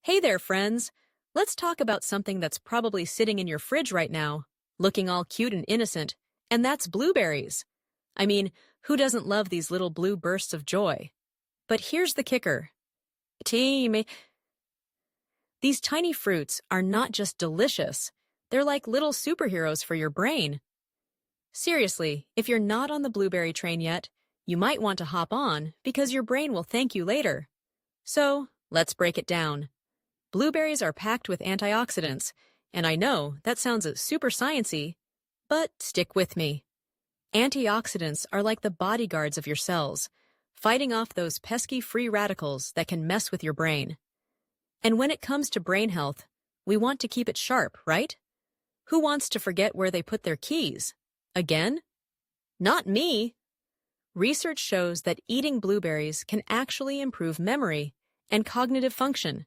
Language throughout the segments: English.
Hey there, friends. Let's talk about something that's probably sitting in your fridge right now, looking all cute and innocent, and that's blueberries. I mean, who doesn't love these little blue bursts of joy? But here's the kicker. Team, these tiny fruits are not just delicious, they're like little superheroes for your brain. Seriously, if you're not on the blueberry train yet, you might want to hop on because your brain will thank you later. So, let's break it down. Blueberries are packed with antioxidants, and I know that sounds super sciencey, but stick with me. Antioxidants are like the bodyguards of your cells, fighting off those pesky free radicals that can mess with your brain. And when it comes to brain health, we want to keep it sharp, right? Who wants to forget where they put their keys? Again? Not me! Research shows that eating blueberries can actually improve memory and cognitive function.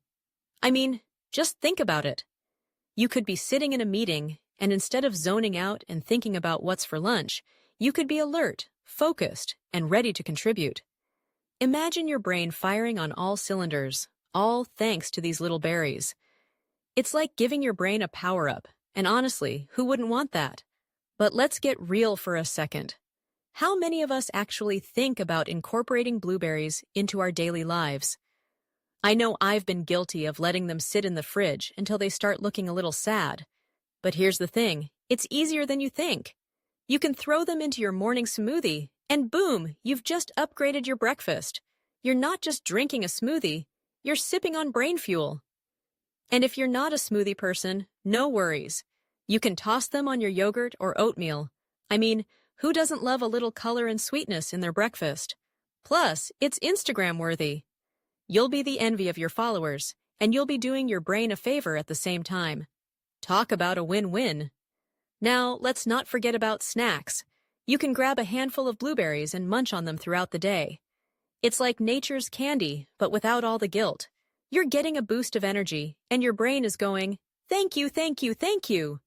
I mean, just think about it. You could be sitting in a meeting, and instead of zoning out and thinking about what's for lunch, you could be alert, focused, and ready to contribute. Imagine your brain firing on all cylinders, all thanks to these little berries. It's like giving your brain a power-up, and honestly, who wouldn't want that? But let's get real for a second. How many of us actually think about incorporating blueberries into our daily lives? I know I've been guilty of letting them sit in the fridge until they start looking a little sad. But here's the thing, it's easier than you think. You can throw them into your morning smoothie, and boom, you've just upgraded your breakfast. You're not just drinking a smoothie, you're sipping on brain fuel. And if you're not a smoothie person, no worries. You can toss them on your yogurt or oatmeal. I mean, who doesn't love a little color and sweetness in their breakfast? Plus, it's Instagram-worthy. You'll be the envy of your followers, and you'll be doing your brain a favor at the same time. Talk about a win-win. Now, let's not forget about snacks. You can grab a handful of blueberries and munch on them throughout the day. It's like nature's candy, but without all the guilt. You're getting a boost of energy, and your brain is going, thank you, thank you, thank you.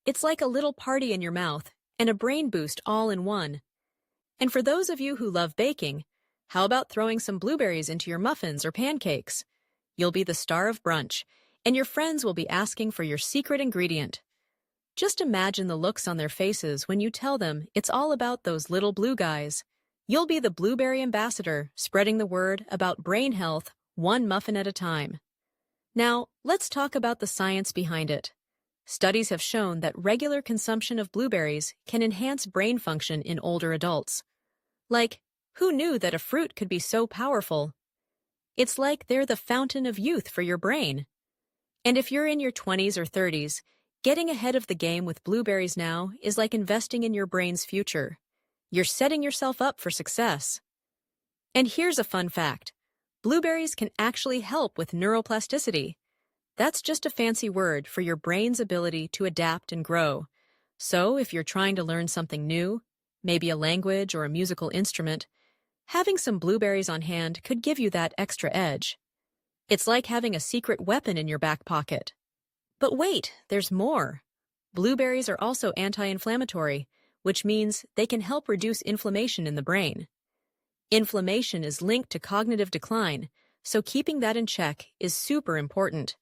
It's like a little party in your mouth, and a brain boost all in one. And for those of you who love baking, how about throwing some blueberries into your muffins or pancakes? You'll be the star of brunch, and your friends will be asking for your secret ingredient. Just imagine the looks on their faces when you tell them it's all about those little blue guys. You'll be the blueberry ambassador, spreading the word about brain health one muffin at a time. Now, let's talk about the science behind it. Studies have shown that regular consumption of blueberries can enhance brain function in older adults. Like, who knew that a fruit could be so powerful? It's like they're the fountain of youth for your brain. And if you're in your 20s or 30s, getting ahead of the game with blueberries now is like investing in your brain's future. You're setting yourself up for success. And here's a fun fact. Blueberries can actually help with neuroplasticity. That's just a fancy word for your brain's ability to adapt and grow. So if you're trying to learn something new, maybe a language or a musical instrument, having some blueberries on hand could give you that extra edge. It's like having a secret weapon in your back pocket. But wait, there's more. Blueberries are also anti-inflammatory, which means they can help reduce inflammation in the brain. Inflammation is linked to cognitive decline, so keeping that in check is super important.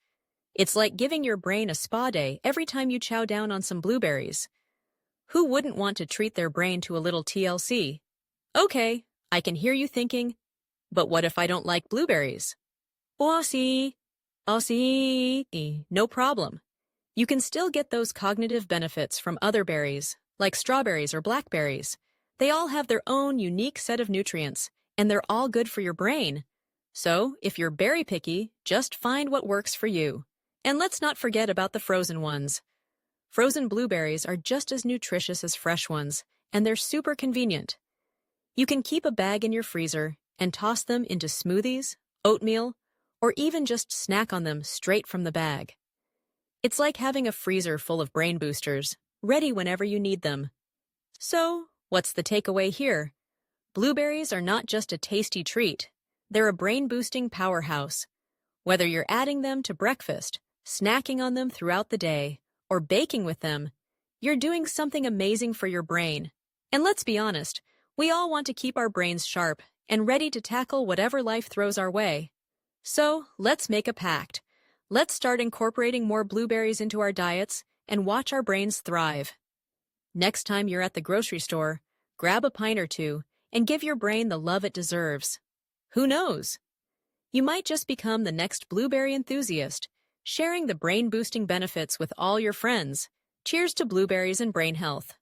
It's like giving your brain a spa day every time you chow down on some blueberries. Who wouldn't want to treat their brain to a little TLC? Okay, I can hear you thinking, but what if I don't like blueberries? Oh, see, no problem. You can still get those cognitive benefits from other berries, like strawberries or blackberries. They all have their own unique set of nutrients, and they're all good for your brain. So, if you're berry picky, just find what works for you. And let's not forget about the frozen ones. Frozen blueberries are just as nutritious as fresh ones, and they're super convenient. You can keep a bag in your freezer and toss them into smoothies, oatmeal, or even just snack on them straight from the bag. It's like having a freezer full of brain boosters, ready whenever you need them. So, what's the takeaway here? Blueberries are not just a tasty treat, they're a brain-boosting powerhouse. Whether you're adding them to breakfast, snacking on them throughout the day, or baking with them, you're doing something amazing for your brain. And let's be honest, we all want to keep our brains sharp and ready to tackle whatever life throws our way. So, let's make a pact. Let's start incorporating more blueberries into our diets and watch our brains thrive. Next time you're at the grocery store, grab a pint or two and give your brain the love it deserves. Who knows? You might just become the next blueberry enthusiast, sharing the brain-boosting benefits with all your friends. Cheers to blueberries and brain health.